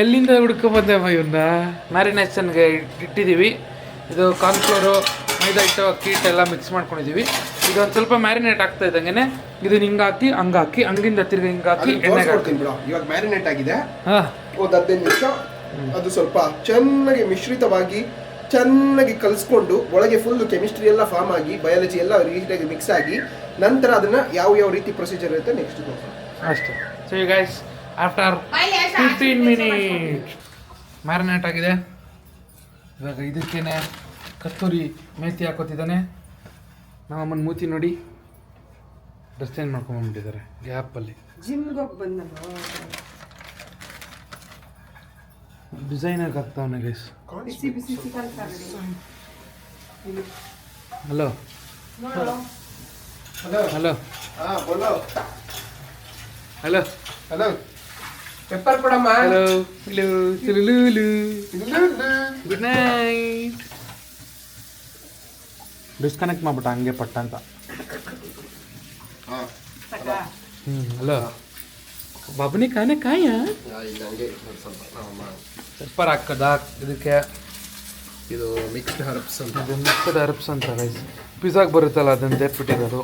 ಎಲ್ಲಿಂದ ಹುಡ್ಕೊಬಂದೆ ಇವನ್ನ. ಮ್ಯಾರಿನೇಷನ್ಗೆ ಇಟ್ಟಿದ್ದೀವಿ. ಇದು ಕಾರ್ನ್ಫ್ಲೋರು, ಮೈದಾ ಹಿಟ್ಟು, ಅಕ್ಕಿ ಹಿಟ್ಟೆಲ್ಲ ಮಿಕ್ಸ್ ಮಾಡ್ಕೊಂಡಿದ್ದೀವಿ. ಇದೊಂದು ಸ್ವಲ್ಪ ಮ್ಯಾರಿನೇಟ್ ಆಗ್ತಾ ಇದ್ದಂಗೆ ಇದನ್ನ ಹಿಂಗಾಕಿ ಹಂಗಾಕಿ ಹಂಗಿಂದ ತಿರ್ಗಿ ಹಿಂಗಾಕಿ ಎಣ್ಣೆಗೆ ಹಾಕ್ತೀನಿ. ಇವಾಗ ಮ್ಯಾರಿನೇಟ್ ಆಗಿದೆ, ಒಂದು 15 ನಿಮಿಷ ಅದು ಸ್ವಲ್ಪ ಚೆನ್ನಾಗಿ ಮಿಶ್ರಿತವಾಗಿ ಚೆನ್ನಾಗಿ ಕಲಿಸ್ಕೊಂಡು ಒಳಗೆ ಫುಲ್ ಕೆಮಿಸ್ಟ್ರಿ ಎಲ್ಲ ಫಾರ್ಮ್ ಆಗಿ ಬಯಾಲಜಿ ಎಲ್ಲ ರೀತಿಯಾಗಿ ಮಿಕ್ಸ್ ಆಗಿ ನಂತರ ಅದನ್ನ ಯಾವ ರೀತಿ ಪ್ರೊಸೀಜರ್ ಇರುತ್ತೆ ನೆಕ್ಸ್ಟ್ ಅಷ್ಟೇ. So you guys after 15 minute marinate ಆಗಿದೆ. ಇವಾಗ ಇದಕ್ಕೇನೆ ಕಸ್ತೂರಿ ಮೇಥಿ ಹಾಕೋತಿದ್ದಾನೆ. ನಮ್ಮಮ್ಮನ ಮೂತಿ ನೋಡಿ ಡ್ರೆಸ್ ಚೇಂಜ್ ಮಾಡ್ಕೊಂಡ್ಬಿಟ್ಟಿದ್ದಾರೆ ಗ್ಯಾಪಲ್ಲಿ. ಜಿಮ್ಗೆ ಹೋಗಿ ಬಂದಲ್ಲ, ಡಿಸೈನರ್ಗೆ ಆಗ್ತಾವನೆ ಗೈಸ್. ಬಿಸಿ ಬಿಸಿ ಚಿಕನ್ ಸಾರು. Hello hello hello hello hello pepper ಕೊಡಮ್ಮ. Hello hello good night. Disconnect ಮಾಡ್ಬಿಟ್ಟ ಹಂಗೆ ಪಟ್ಟ ಅಂತ. ಹಲೋ ಬಾಬುನಿ ಕಾನೆ ಕಾಯ ಪೆಪ್ಪರ್ ಹಾಕದ ಇದಕ್ಕೆ. ಇದು ಮಿಕ್ಸ್ಡ್ ಹರ್ಬ್ಸ್ ಅಂತ. ಇದು ಮಿಕ್ಸ್ಡ್ ಹರ್ಬ್ಸ್ ಅಂತ ಗೈಸ್. ಪಿಜ್ಜಾಗೆ ಬರುತ್ತಲ್ಲ ಅದನ್ನು ತೆಪ್ಪಿಟ್ಟಿರೋದು.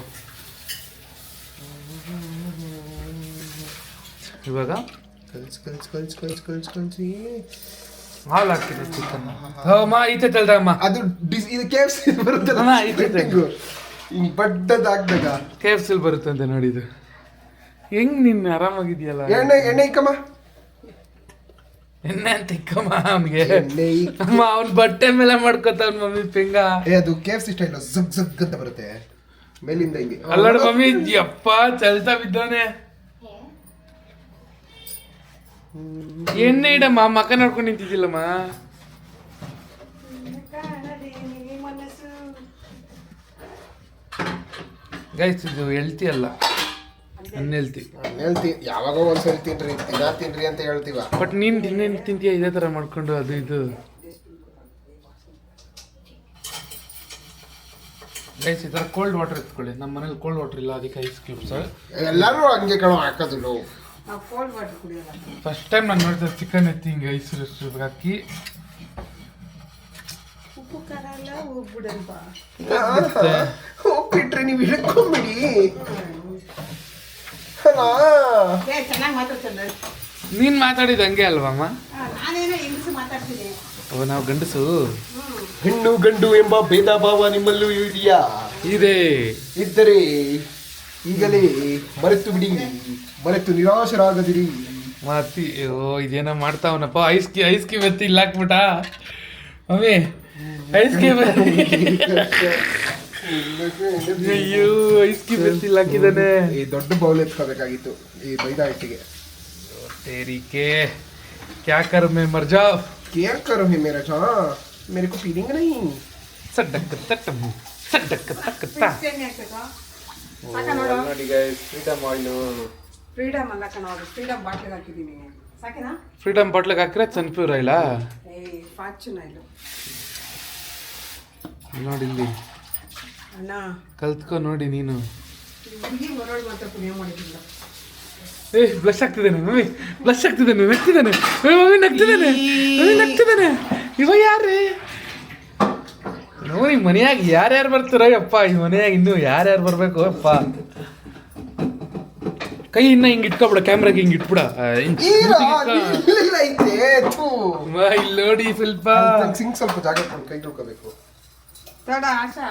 ಇವಾಗ ಕಲ್ಸಿ ಹಾಲು ಹಾಕಿದೆ ಚಿಕನ್. ಈಚೆ ತಳ್ದಮ್ಮ ಅದು ಇದು KFC ಬರುತ್ತಲ್ಲ, ಈಚೆ ಹಿಂಗ್ ಬಡ್ಡದಾಗ್ದಾಗ KFC ಬರುತ್ತಂತೆ ನೋಡಿ. ಇದು ಹೆಂಗ್ ನೀನ್ ಆರಾಮಾಗಿದ್ಯಲ್ಲ? ಎಣ್ಣೆ ಎಣ್ಣೆ ಇಕ್ಕಮ್ಮ. ಎಣ್ಣೆ ಅಂತ ಇಕ್ಕಮ್ಮ ಅವನಿಗೆ. ಎಣ್ಣೆ ಅಮ್ಮ ಅವ್ನ ಬಟ್ಟೆ ಮೇಲೆ ಮಾಡ್ಕೊತಾವ್ ಮಮ್ಮಿ ಪೆಂಗ. ಅದು KFC ಸ್ಟೈಲ್ ಜಗ್ ಜಗ್ ಅಂತ ಬರುತ್ತೆ ಮೇಲಿಂದ ಹಿಂಗೆ. ಅಲ್ಲೋಡು ಮಮ್ಮಿ, ಯಪ್ಪ ಚಲ್ತಾ ಬಿದ್ದವನೆ. ಎಣ್ಣೆ ಇಡಮ್ಮ, ಮಕ್ಕ ನೋಡ್ಕೊಂಡು ನಿಂತಿದ್ದಿಲ್ಲಮ್ಮ. ಗೈಸ್ ಇದು ಹೆಲ್ತಿ ಅಲ್ಲ, ಅನ್ಹೆಲ್ತಿ. ಹೇಳ್ತಿ ಯಾವಾಗೋ ಒಂದ್ಸರಿ ತಿನ್ರಿ, ದಿನ ತಿನ್ರಿ ಅಂತ ಹೇಳ್ತೀವ. ಬಟ್ ನೀನ್ ದಿನ ತಿಂತೀಯ ಇದೇ ತರ ಮಾಡ್ಕೊಂಡು ಅದು ಇದು. ಗೈಸ್ ಈ ತರ ಕೋಲ್ಡ್ ವಾಟರ್ ಎತ್ಕೊಳ್ಳಿ. ನಮ್ಮ ಮನೇಲಿ ಕೋಲ್ಡ್ ವಾಟರ್ ಇಲ್ಲ, ಅದಕ್ಕೆ ಐಸ್ ಕ್ಯೂಬ್ಸ್. ಎಲ್ಲರೂ ಹಂಗೆ ಕಣೋ ಹಾಕೋದು. ನಾವು ಕೋಲ್ಡ್ ವಾಟರ್ ಕುಡಿಯೋಲ್ಲ. ಫಸ್ಟ್ ಟೈಮ್ ನಾನು ನೋಡಿದ್ರೆ ಚಿಕನ್ ಎತ್ತಿ ಹಿಂಗೆ ಐಸ್ ಹಾಕಿ ಉಪ್ಪು ಖಾರ ಎಲ್ಲ ಹೋಗ್ಬಿಡಲ್ವಾ? ಹೋಗ್ಬಿಟ್ರೆ ನೀವು ಹಿಡ್ಕೊಂಬಿಡಿ. ಚೆನ್ನಾಗಿ ಮಾತಾಡ್ತಂದ್ರೆ ನೀನ್ ಮಾತಾಡಿದ ಹಂಗೆ ಅಲ್ವಮ್ಮ? ನಾನೇನೋ ಹೆಂಗಸು ಮಾತಾಡ್ತೀನಿ. ಓ ನಾವು ಗಂಡಸು. ಹೆಣ್ಣು ಗಂಡು ಎಂಬ ಭೇದ ಭಾವ ನಿಮ್ಮಲ್ಲೂ ಇದೆಯಾ? ಇದೆ. ಇದ್ದರೆ ಈಗಲೇ ಮರೆತು ಬಿಡಿ, ಮರೆತು ನಿರಾಶರಾಗದಿರಿ. ಮಾತಿ ಓ ಇದೇನೋ ಮಾಡ್ತಾವನಪ್ಪ. ಐಸ್ ಕ್ಯೂಬ್ ಎತ್ತಿ ಇಲ್ಲ ಹಾಕ್ಬಿಟ್ಟ ಮಮ್ಮಿ. ಐಸ್ ಕ್ಯೂಬ್ ಅಯ್ಯೋ ಐಸ್ ಕ್ಯೂಬ್ ಎತ್ತಿ ಇಲ್ಲ ಹಾಕಿದಾನೆ. ಈ ದೊಡ್ಡ ಬೌಲ್ ಎತ್ಕೋಬೇಕಾಗಿತ್ತು ಈ ಮೈದಾ ಹಿಟ್ಟಿಗೆ. तेरीके क्या कर मैं मर जाओ. क्या करो है मेरा जान, मेरे को फीलिंग नहीं. सडक तटम सडक तकता. ನೋಡಿ ಗೈಸ್, ಫ್ರೀಡಮ್ ಆಯಿಲ್. ಫ್ರೀಡಮ್ ಅಲ್ಲ ಕಣ, ಅದು ಫ್ರೀಡಮ್ ಬಾಟ್ಲಿಗೆ ಹಾಕಿದ್ದೀನಿ. ಸಾಕಿನಾ? ಫ್ರೀಡಮ್ ಬಾಟ್ಲಿಗೆ ಹಾಕಿದ್ರೆ ಸನ್ಪ್ಯೂರ್ ಆಯಿಲ್. ಫಾರ್ಚೂನ್ ಆಯಿಲ್ ನೋಡಿ ಇಲ್ಲಿ ಅಣ್ಣ. ಕಲ್ತ್ಕೊ ನೋಡಿ ನೀನು. ಹುಡುಗಿ ಮರಳು ಮಾತ್ರ ಪುಣ್ಯ ಮಾಡಿದ್ದಿಲ್ಲ. ಏ ಬ್ಲಶ್ ಆಗ್ತಿದ್ದಾನೆ ಮಮ್ಮಿ, ಬ್ಲಶ್ ಆಗ್ತಿದ್ದಾನೆ, ನಗ್ತಿದ್ದಾನೆ ಮಮ್ಮಿ, ನಗ್ತಿದ್ದಾನೆ ಮಮ್ಮಿ, ನಗ್ತಿದ್ದಾನೆ. ಇವ ಯಾರೇ ನೋಡಿ ಮನೆಯಾಗ ಯಾರ್ಯಾರು ಬರ್ತಾರ ಯಪ್ಪ? ಈ ಮನೆಯಾಗ ಇನ್ನು ಯಾರ್ಯಾರು ಬರ್ಬೇಕು ಅಪ್ಪ? ಕೈ ಇನ್ನ ಹಿಂಗ್ ಇಟ್ಕೊಬಿಡ, ಕ್ಯಾಮ್ರಾಗೆ ಹಿಂಗ್ ಇಟ್ಬಿಡ. ಇಲ್ಲಿ ನೋಡಿ ಸ್ವಲ್ಪ ಸಿಂಗ್ ಸ್ವಲ್ಪ ಜಾಗ ಕೈ ತೊಳ್ಕೋಬೇಕು. ತೋಡ ಆಶಾ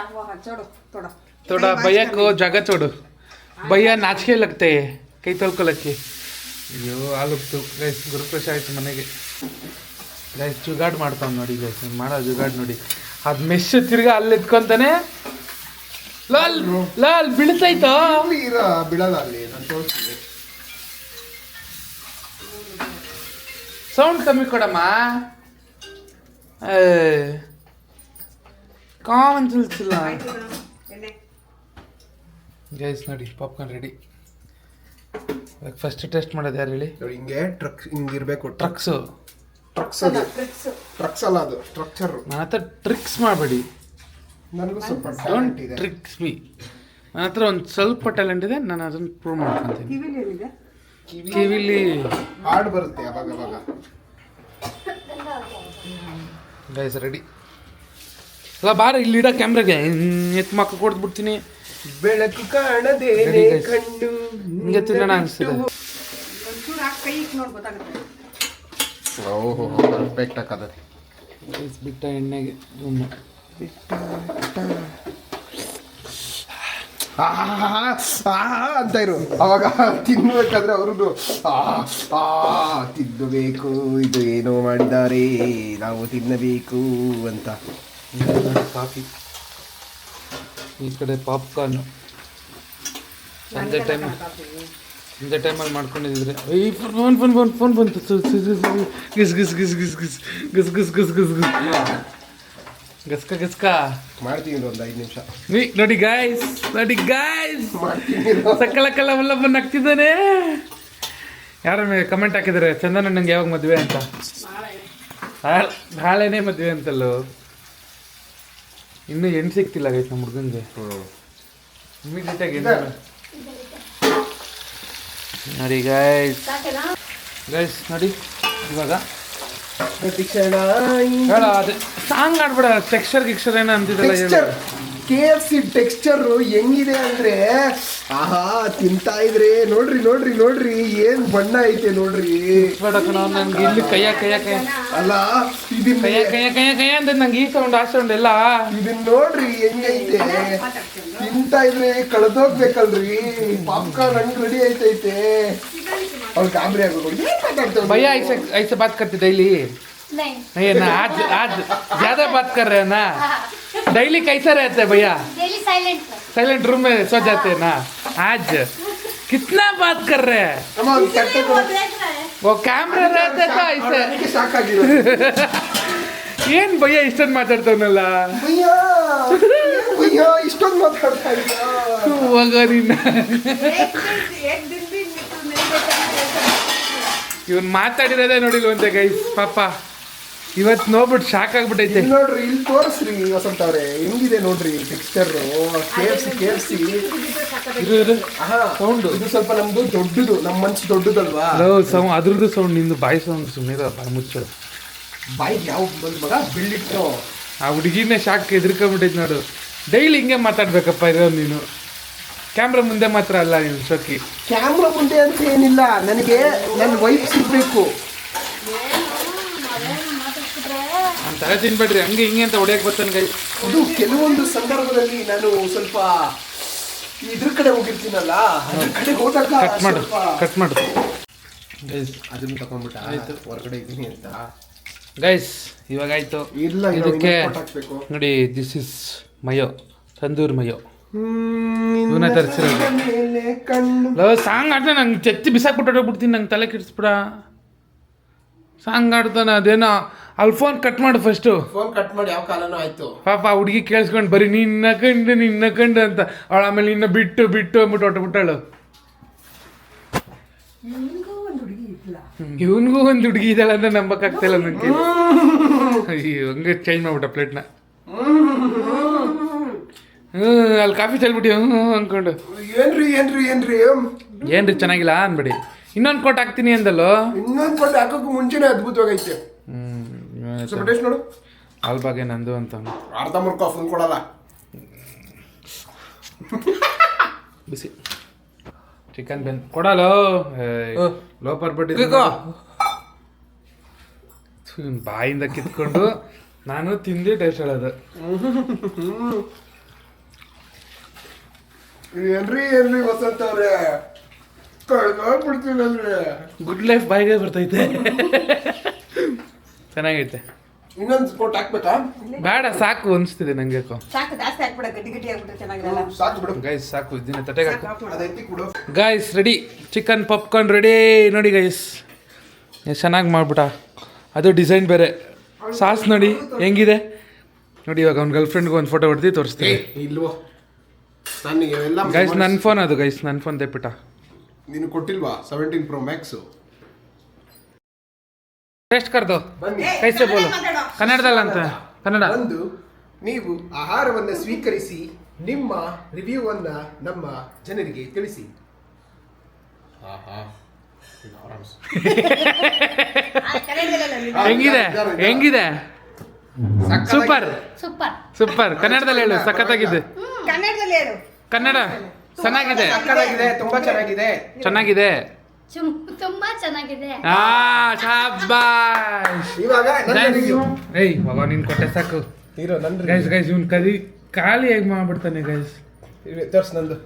ಚೋಡು ತೋಡ थोड़ा भैया को जगह छोड़ो, भैया नाचिके लगते हैं ಕೈ ತೊಳ್ಕೊಳಕ್ಕೆ. ಅಯ್ಯೋ ಆಲುಪ್ತು ಗೈಸ್, ಗುರುಪ್ರವೇಶ ಆಯ್ತು ಮನೆಗೆ. ಗೈಸ್ ಜುಗಾಡ್ ಮಾಡ್ತಾವ್ ನೋಡಿ ಗೈಸ್, ಮಾಡೋ ಜುಗಾಡ್ ನೋಡಿ. ಅದ್ ಮೆಶ್ ತಿರ್ಗಾ ಅಲ್ಲಿ ಎತ್ಕೊಂತಾನೆ. ಲಾಲ್ ಲಾಲ್ ಬೀಳ್ತೈತೋ. ಬಿಡಲ್ಲ ಅಲ್ಲಿ, ನಾನು ತೋರಿಸ್ತೀನಿ. ಸೌಂಡ್ ಕಮ್ಮಿ ಕೊಡಮ್ಮ. ಕಾಮನ್ ತಿಳ್ಸಿಲ್ಲ ಎಣ್ಣೆ. ಗೈಸ್ ನೋಡಿ ಪಾಪ್ಕಾರ್ನ್ ರೆಡಿ. ಫಸ್ಟ್ ಟೆಸ್ಟ್ ಮಾಡೋದು ಯಾರು ಹೇಳಿ? ನೋಡಿ ಹಿಂಗೆ ಟ್ರಕ್ ಹಿಂಗಿರ್ಬೇಕು. ಟ್ರಕ್ಸು ಟ್ರಕ್ಸ್ ಅದು, ಟ್ರಕ್ಸ್ ಅಲ್ಲ ಅದು ಸ್ಟ್ರಕ್ಚರ್. ನನ್ನ ಹತ್ರ ಟ್ರಿಕ್ಸ್ ಮಾಡಬೇಡಿ. ನನಗೂ ಸ್ವಲ್ಪ ಡೋಂಟ್ ಟ್ಯಾಲೆಂಟ್ ಇದೆ. Tricks me. ನನ್ನ ಹತ್ರ ಒಂದು ಸ್ವಲ್ಪ ಟ್ಯಾಲೆಂಟ್ ಇದೆ, ನಾನು ಅದನ್ನು ಪ್ರೂವ್ ಮಾಡ್ಕೊತೀನಿ. ಕಿವಿಲಿ ಏನಿದೆ? ಕಿವಿಲಿ ಹಾಡ್ ಬರುತ್ತೆ ಅವಾಗ ಅವಾಗ. Guys ready. ಅಲ್ಲ ಬಾರ ಇಲ್ಲಿ ಇಡೋ ಕ್ಯಾಮ್ರಾಗೆ ಎತ್ತು ಮಕ್ಕ ಕೊಡ್ಬಿಡ್ತೀನಿ. ಬೆಳಕು ಕಾಣದೆ ಕಣ್ಣು ಹಿಂಗೆ ತಿನ್ನೋಣ ಅನಿಸ್ತದೆ. ಒಂಚೂರು ಹಾಕಿ ಕೈ ಇಟ್ಟು ನೋಡಿ ಗೊತ್ತಾಗುತ್ತೆ. ಓಹೋ ಪರ್ಫೆಕ್ಟ್ ಹಾಕದ. ಬಿಟ್ಟ ಎಣ್ಣೆಗೆ ಅಂತ ಇರು. ಅವಾಗ ತಿನ್ಬೇಕಾದ್ರೆ ಅವ್ರದ್ದು ತಿನ್ನಬೇಕು, ಇದು ಏನೋ ಮಾಡಿದ್ದಾರೆ, ನಾವು ತಿನ್ನಬೇಕು ಅಂತ. ಕಾಫಿ, ಈ ಕಡೆ ಪಾಪ್ಕಾರ್ನ್. ಸಂಜೆ ಟೈಮಲ್ಲಿ ಮಾಡ್ಕೊಂಡಿದ್ರೆ ಫೋನ್ ಬಂತು. ಗಿಸ್ ಗಿಸ್ ಗಿಸ್ ಗಿಸ್ ಗಿಸ್ ಗಿಸ್ ಗಿಸ್ ಗಿಸ್ ಗಿಸ್ ಗಿಸ್ ಗಸ್ಕ ಗಸ್ಕ ಮಾಡ್ತೀನಿ ಒಂದು 5 ನಿಮಿಷ. ನೋಡಿ ಗಾಯ್ಸ್, ನೋಡಿ ಗಾಯ್ಸ್, ಸಕ್ಕಲಕ್ಕಲ್ಲ ವಲ್ಲಭ ನಗ್ತಿದ್ದಾನೆ. ಯಾರ ಕಮೆಂಟ್ ಹಾಕಿದ್ದಾರೆ ಚಂದನ ನಂಗೆ ಯಾವಾಗ ಮದುವೆ ಅಂತ. ನಾಳೆನೇ ಮದುವೆ ಅಂತಲ್ಲೋ. ಇನ್ನೂ ಹೆಣ್ಣು ಸಿಗ್ತಿಲ್ಲ ಗೈಸ್ ನಮ್ಮ ಹುಡುಗಂಗೆ. ಇಮಿಡಿಯೇಟಾಗಿ ನೋಡಿ ಗೈಸ್, ಗೈಸ್ ನೋಡಿ ಇವಾಗ ಪ್ರತಿಕ್ಷಣ ಹೇಳ ಅದೇ ಸಾಂಗ್ ಆಡ್ಬೇಡ. ಟೆಕ್ಸ್ಚರ್ ಗಿಕ್ಸ್ಚರ್ ಏನೋ ಅಂತಿದ್ದಲ್ಲ, ಟೆಕ್ಸ್ಚರ್ KFC ಟೆಕ್ಸ್ಚರ್ ಹೆಂಗಿದೆ ಅಂದ್ರೆ ಆಹಾ ತಿಂತಾ ಇದ್ರೆ ನೋಡ್ರಿ ನೋಡ್ರಿ ನೋಡ್ರಿ ಏನ್ ಬಣ್ಣ ಐತೆ ನೋಡ್ರಿ. ನನ್ಗೆ ಇಲ್ಲಿ ಕೈಯ ಅಲ್ಲ ಇದನ್ನ ಕೈಯ ಅಂತ ನಂಗೆ ಈ ಸೌಂಡ್ ಆ ಸೌಂಡ್ ಎಲ್ಲ ಇದನ್ನ ನೋಡ್ರಿ ಹೆಂಗೈತೆ, ತಿಂತಾ ಇದ್ರೆ ಕಳೆದೋಗ್ಬೇಕಲ್ರಿ. ಪಾಪ್ಕಾರ್ನ್ ಹಂಗ್ ರೆಡಿ ಐತೈತೆ. ಅವ್ಳು ಗಾಬರಿ ಆಗ್ಬೇಕು. ಏನ್ ಮಾತಾಡ್ತಾವ್ भैया ऐसे बात करते डेली नहीं नहीं ना आज ज्यादा बात कर रहे हैं ना डेली कैसा रहते हैं भैया डेली साइलेंट साइलेंट रूम में सो जाते हैं ना आज कितना बात कर रहे हैं ಅಮ್ಮ ಒಂದ್ ತಟ್ಟೆ ಕೊಡು. वो कैमरा रहते था ऐसे ಅದಕ್ಕೆ ಸಾಕಾಗಿಲ್ಲ. ಏನ್ ಭಯ್ಯ ಇಷ್ಟೊಂದು ಮಾತಾಡ್ತಾವನಲ್ಲ ಭಯ್ಯ ಭಯ್ಯ ಇಷ್ಟೊಂದು ಮಾತಾಡ್ತಾ ಇಲ್ಲ. ಹೋಗ ನಿನ್ನ ಇವನ್ ಮಾತಾಡಿರೋದೇ ನೋಡಿಲ್ವಂತೆ ಗೈಸ್ ಪಾಪ ಇವತ್ತು ನೋಡ್ಬಿಟ್ಟು ಶಾಕ್ ಆಗ್ಬಿಟ್ಟೈತೆ ಇಲ್ಲಿ ನೋಡ್ರಿ, ಇಲ್ಲಿ ತೋರಿಸ್ರಿ ವಸಂತ ಅವ್ರೆ ಹೆಂಗಿದೆ ನೋಡ್ರಿ ಟೆಕ್ಸ್ಚರ್. KFC ಸೌಂಡು ಇದು ಸ್ವಲ್ಪ ನಮ್ದು ದೊಡ್ಡದು, ನಮ್ಮ ಮನ್ಸು ದೊಡ್ಡದಲ್ವಾ. ಸೌಂಡ್ ಅದ್ರದ್ದು ಸೌಂಡ್ ನಿಂದು ಬಾಯಿ ಸೌಂಡ್ ಸುಮ್ಮನೆ ಮುಚ್ಚು ಬಾಯಿಗೆ ಯಾವ ಬಂದ್ ಮಗ ಬಿಳ್ಳಿಟ್ಟು. ಆ ಹುಡುಗಿನೇ ಶಾಕ್ ಎದ್ರಿಕೊಂಡ್ಬಿಟ್ಟೈತೆ ನೋಡು. ಡೈಲಿ ಹಿಂಗೆ ಮಾತಾಡ್ಬೇಕಪ್ಪ ಇರೋ ನೀನು. ಕ್ಯಾಮ್ರಾ ಮುಂದೆ ಮಾತ್ರ ಅಲ್ಲ ನೀನು ಶೋಕಿ. ಕ್ಯಾಮ್ರಾ ಮುಂದೆ ಅಂತ ಏನಿಲ್ಲ, ನನಗೆ ನನ್ನ ವೈಫ್ ಸಿಗ್ಬೇಕು. ನಾನು ತಲೆ ತಿನ್ಬೇಡ್ರಿ ಹಂಗೆ ಹಿಂಗೆ ಅಂತ ಹೊಡೆಯಕ್ಕೆ ಬರ್ತಾನೆ ಗೈ. ಅದು ಕೆಲವೊಂದು ಸಂದರ್ಭದಲ್ಲಿ ನಾನು ಸ್ವಲ್ಪ ಇದ್ರ ಕಡೆ ಹೋಗಿರ್ತೀನಲ್ಲ, ಅದ್ರ ಕಡೆ ಹೋದಾಗ ಕಟ್ ಮಾಡು ಕಟ್ ಮಾಡು ಗೈಸ್. ಅದನ್ನ ತಗೊಂಡ್ಬಿಟ್ಟ ಆಯ್ತು ಹೊರಗಡೆ ಇದ್ದೀನಿ ಅಂತ. ಗೈಸ್ ಇವಾಗ ಆಯ್ತು. ಇಲ್ಲ ಇದಕ್ಕೆ ಹಾಕ್ಬೇಕು ನೋಡಿ ದಿಸ್ ಇಸ್ ಮಯೋ ತಂದೂರ್ ಮಯೋ ಇವನ್ನ ತರಿಸಿರೋದು. ಮೇಲೆ ಕಣ್ಣು ಲೋ ಸಾಂಗ್ ಆಡ್ತಾನೆ ನಂಗೆ ಚೆತ್ತಿ ಬಿಸಾಕ್ಬಿಟ್ಟು ಹೋಗ್ಬಿಡ್ತೀನಿ, ನಂಗೆ ತಲೆ ಕೆಡಿಸ್ಬಿಡ. ಸಾಂಗ್ ಆಡ್ತಾನೆ ಅದೇನೋ ಅಲ್ಲಿ ಫೋನ್ ಕಟ್ ಮಾಡು ಫಸ್ಟು. ಫೋನ್ ಕಟ್ ಮಾಡಿ ಯಾವ ಕಾಲನೂ ಆಯ್ತು. ಪಾಪ ಆ ಹುಡುಗಿ ಕೇಳಿಸ್ಕೊಂಡು ಬರೀ ನಿನ್ನ ಕಂಡು ಅಂತ ಅವಳ ಆಮೇಲೆ ನಿನ್ನ ಬಿಟ್ಟು ಅಂದ್ಬಿಟ್ಟು ಹೊಟ್ಟಬಿಟ್ಟಾಳು. ಇವನಿಗೂ ಒಂದು ಹುಡುಗಿ ಇದ್ದಾಳೆ ಅಂತ ನಂಬಕ್ಕಾಗ್ತಿಲ್ಲ ನನಗೆ. ಅಯ್ಯೋ ಹಂಗೆ ಚೇಂಜ್ ಮಾಡ್ಬಿಟ್ಟ ಪ್ಲೇಟ್ನ. ಅಲ್ಲಿ ಕಾಫಿ ಚೆಲ್ಬಿಟ್ಟು ಅಂದ್ಕೊಂಡು ಏನ್ರಿ ಚೆನ್ನಾಗಿಲ್ಲ ಅನ್ಬೇಡಿ. ಇನ್ನೊಂದು ಕೋಟ್ ಹಾಕ್ತೀನಿ ಅಂದಲ್ಲೋ. ಇನ್ನೊಂದು ಕೊಂಡು ಹಾಕೋಕ್ಕೂ ಮುಂಚೆನೆ ಅದ್ಭುತವಾಗೈತೆ. ಸ್ವಲ್ಪ ಟೇಸ್ಟ್ ನೋಡು. ಹಾಲ್ ಬಾಗೆ ನಂದು ಅಂತ ಅರ್ಧ ಮುರ್ಕ ಫುಲ್ ಕೊಡಲ್ಲ. ಬಿಸಿ ಚಿಕನ್ ಬೆನ್ ಕೊಡಲೋ ಲೋಪರ್ ಬಡ್ಡಿ ಬಾಯಿಂದ ಕಿತ್ಕೊಂಡು ನಾನು ತಿಂದು ಟೇಸ್ಟ್ ಹೇಳೋದು. ಏನ್ರಿ ವಸಂತ ಅವ್ರೆ ಕಳ್ದೋಗ್ಬಿಡ್ತೀನಲ್ರಿ. ಗುಡ್ ಲೈಫ್ ಬಾಯಿಗೆ ಬರ್ತೈತೆ. ಚೆನ್ನಾಗೈತೆ. ಇನ್ನೊಂದು ಕೋಟ್ ಹಾಕ್ಬೇಕಾ? ಬೇಡ ಸಾಕು ಅನಿಸ್ತಿದೆ ನಂಗೆ. ಸಾಕು ಜಾಸ್ತಿ ಹಾಕ್ಬಿಡ, ಗಟ್ಟಿ ಗಟ್ಟಿ ಆಗ್ಬಿಟ್ರೆ ಚೆನ್ನಾಗಿರಲ್ಲ. ಸಾಕು ಬಿಡು ಗೈಸ್ ಸಾಕು ಇದನ್ನ ತಟ್ಟೆಗೆ ಹಾಕು. ಅದೈತಿ ಕೊಡು. Guys ready chicken popcorn ready ನೋಡಿ ಗೈಸ್. ಎಷ್ಟು ಚೆನ್ನಾಗಿ ಮಾಡ್ಬಿಟ್ಟ. ಅದು ಡಿಸೈನ್ ಬೇರೆ. ಸಾಸ್ ನೋಡಿ ಹೆಂಗಿದೆ ನೋಡಿ. ಇವಾಗ ಅವ್ನ ಗರ್ಲ್ ಫ್ರೆಂಡ್ಗೆ ಒಂದು ಫೋಟೋ ಹೊಡೆದು ತೋರಿಸ್ತೀನಿ. ಇಲ್ವೋ ನನಗೆ ಎಲ್ಲ ಗೈಸ್ ನನ್ನ ಫೋನ್ ಅದು ಗೈಸ್ ನನ್ನ ಫೋನ್ ತೆಪ್ಪಿಟ್ಟ. ನೀನು ಕೊಟ್ಟಿಲ್ವಾ 17 Pro Max? ಟೆಸ್ಟ್ ಕರ್ದು ಬನ್ನಿ ಕೈಸೆ ಬೋಲು ಕನ್ನಡದಲ್ಲ ಅಂತ ಕನ್ನಡ. ಒಂದು, ನೀವು ಆಹಾರವನ್ನು ಸ್ವೀಕರಿಸಿ ನಿಮ್ಮ ರಿವ್ಯೂವನ್ನ ನಮ್ಮ ಜನರಿಗೆ ತಿಳಿಸಿ. ಹೆಂಗಿದೆ ಹೆಂಗಿದೆ? Super super super. ಕನ್ನಡದಲ್ಲಿ ಹೇಳು ಸಖತ್ತಾಗಿದೆ. ಕನ್ನಡದಲ್ಲಿ ಹೇಳು. ಕನ್ನಡ ಚೆನ್ನಾಗಿದೆ ಸಕ್ಕತ್ತಾಗಿದೆ, ತುಂಬಾ ಚೆನ್ನಾಗಿದೆ. ಚೆನ್ನಾಗಿದೆ. ತುಂಬಾ ಚೆನ್ನಾಗಿದೆ. ಶಾಬಾಷ್. ಇವಾಗ ನನ್ನ review. ಏಯ್ ಮಗ ನೀನ್ ಕೊಟ್ಟೆ ಸಾಕು. ಹೀರೋ ನನ್ನ ಗೈಸ್ ಗೈಸ್ ಇವ್ನು ಖಾಲಿ ಹೇಗೆ ಮಾಡ್ಬಿಡ್ತಾನೆ ಗೈಸ್. ತೋರ್ಸ್ ನಂದು.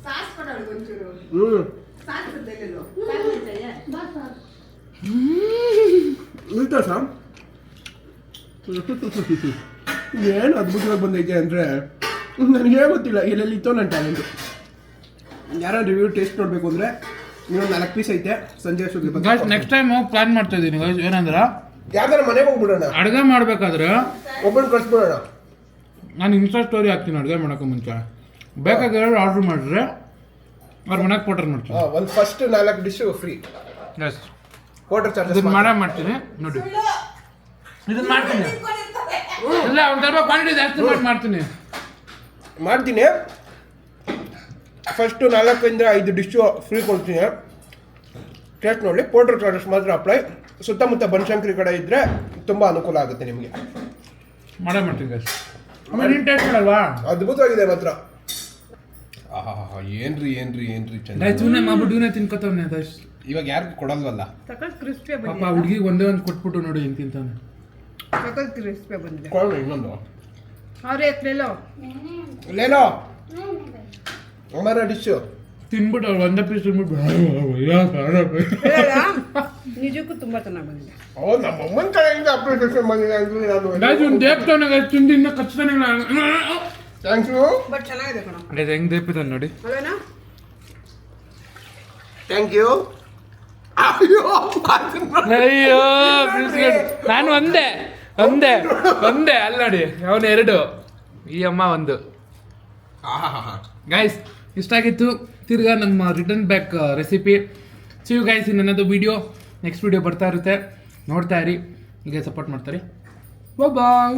ಸಾಸ್ ಕೊಡೋಳು ಒಂಚೂರು. ಸಾಸ್ ಎಲ್ಲೆಲ್ಲೋ. ತೋರ್ಸ ಏನು ಅದ್ಭುತವಾಗಿ ಬಂದೈತೆ ಅಂದರೆ ನನಗೆ ಗೊತ್ತಿಲ್ಲ ಎಲ್ಲೆಲ್ಲಿ ಇತ್ತೋ ನನ್ನ ಟ್ಯಾಲೆಂಟು. ಯಾರೋ ರಿವ್ಯೂ ಟೇಸ್ಟ್ ನೋಡಬೇಕು ಅಂದರೆ ಇನ್ನೊಂದು 4 ಪೀಸ್ ಐತೆ. ಸಂಜೆ ಅಷ್ಟೊತ್ತಿಗೆ ಗೈಸ್ ನೆಕ್ಸ್ಟ್ ಟೈಮ್ ಪ್ಲಾನ್ ಮಾಡ್ತಾ ಇದ್ದೀನಿ ಗೈಸ್. ಏನಂದ್ರೆ ಯಾವ್ದಾರ ಮನೆಗೆ ಹೋಗ್ಬಿಡೋಣ, ಅಡುಗೆ ಮಾಡ್ಬೇಕಾದ್ರೆ ಒಬ್ಬನ ಕಳ್ಸ್ಬಿಡೋಣ. ನಾನು ಇನ್ಸ್ಟಾ ಸ್ಟೋರಿ ಹಾಕ್ತೀನಿ ಅಡುಗೆ ಮಾಡೋಕೆ ಮುಂಚೆ. ಬೇಕಾಗಿರೋ ಆರ್ಡ್ರ್ ಮಾಡಿದ್ರೆ ಅವ್ರ ಮನೆಗೆ ಪೋಟರ್ ಮಾಡ್ತೀನಿ. ಒಂದು ಫಸ್ಟ್ 4 ಡಿಶ್ ಫ್ರೀ. ಎಸ್ ವಾಟರ್ ಚಾರ್ಜಸ್ ಇದನ್ನ ಮಾಡ್ತೀನಿ ನೋಡಿ. ಇದನ್ನ ಮಾಡ್ತೀನಿ ಇಲ್ಲ ಒಂದು ಸ್ವಲ್ಪ ಕ್ವಾಂಟಿಟಿ ಜಾಸ್ತಿ ಮಾಡ್ತೀನಿ. ಫಸ್ಟು 4 ಇಂದ 5 ಡಿಶ್ಶು ಫ್ರೀ ಕೊಡ್ತೀನಿ. ಟೇಸ್ಟ್ ನೋಡಿ. ಪೌಡರ್ ಚಾರ್ಜಸ್ ಮಾತ್ರ ಅಪ್ಲೈ. ಸುತ್ತಮುತ್ತ ಬನಶಂಕರಿ ಕಡೆ ಇದ್ದರೆ ತುಂಬ ಅನುಕೂಲ ಆಗುತ್ತೆ ನಿಮಗೆ. ಮಾಡೇ ಮಾಡ್ತೀನಿ ಗೈಸ್. ಆಮೇಲೆ ನೀನು ಟೇಸ್ಟ್ ಮಾಡಲ್ವಾ ಅದ್ಭುತವಾಗಿದೆ ಮಾತ್ರ. ಏನ್ರಿ ಗೈಸ್ ಇವನೇ ಮಾಡ್ಬಿಟ್ಟು ಇವನೇ ತಿನ್ಕೋತವ್ನೆ ದಶ್. ಇವಾಗ ಯಾರಿಗೂ ಕೊಡಲ್ವಲ್ಲ. ಸಖತ್ ಕ್ರಿಸ್ಪಿ ಪಾಪ ಬಂದಿದೆ. ಹುಡುಗಿಗೆ ಒಂದೇ ಒಂದು ಕೊಟ್ಬಿಟ್ಟು ನೋಡಿ ಹೆಂಗ್ ತಿಂತಾನೆ. ಸಖತ್ ಕ್ರಿಸ್ಪಿ ಬಂದಿದೆ. ಕೊಡೋಣ ಇನ್ನೊಂದು. ಅವ್ರೆ ಎತ್ಲೇಲೋ ಲೇನೋ ಹಮಾರಾ ಡಿಶ್. ತಿನ್ಬಿಟ್ಟು ಅವ್ರು ಒಂದೇ ಪೀಸ್ ತಿನ್ಬಿಟ್ಟು ನಿಜಕ್ಕೂ ತುಂಬಾ ಚೆನ್ನಾಗಿ ಬಂದಿದೆ. ನಮ್ಮ ಅಮ್ಮನ ಕಡೆಯಿಂದ ಅಪ್ರಿಸಿಯೇಷನ್ ಬಂದಿದೆ ಅಂದ್ರೆ ನಾನು ಗೈಸ್ ಇವ್ನು ದೇಪ್ತಾನೆ ತಿಂದು ಇನ್ನೂ ಖಚಿತಾನೆ ಥ್ಯಾಂಕ್ಸ್ ಯು. ಬಟ್ ಚೆನ್ನಾಗಿದೆ ಕಣ. ಗೈಸ್ ಹೆಂಗ್ ದೇಪಿತಾನೆ ನೋಡಿ. ಅಲ್ವೇನಾ? Thank you. ಅಯ್ಯೋ ಅಯ್ಯೋ ಬಿಸ್ಕೆಟ್ ನಾನು ಒಂದೇ ಅಲ್ಲ ನೋಡಿ ಅವನು 2 ಈ ಅಮ್ಮ 1. ಗೈಸ್ ಇಷ್ಟ ಆಗಿತ್ತು. ತಿರ್ಗಾ ನಮ್ಮ return back recipe. See you guys in ಅನ್ನೋದು ವಿಡಿಯೋ. ನೆಕ್ಸ್ಟ್ ವಿಡಿಯೋ ಬರ್ತಾ ಇರುತ್ತೆ, ನೋಡ್ತಾ ಇರಿ, ಹೀಗೆ ಸಪೋರ್ಟ್ ಮಾಡ್ತಾರೆ. ಬಾಯ್.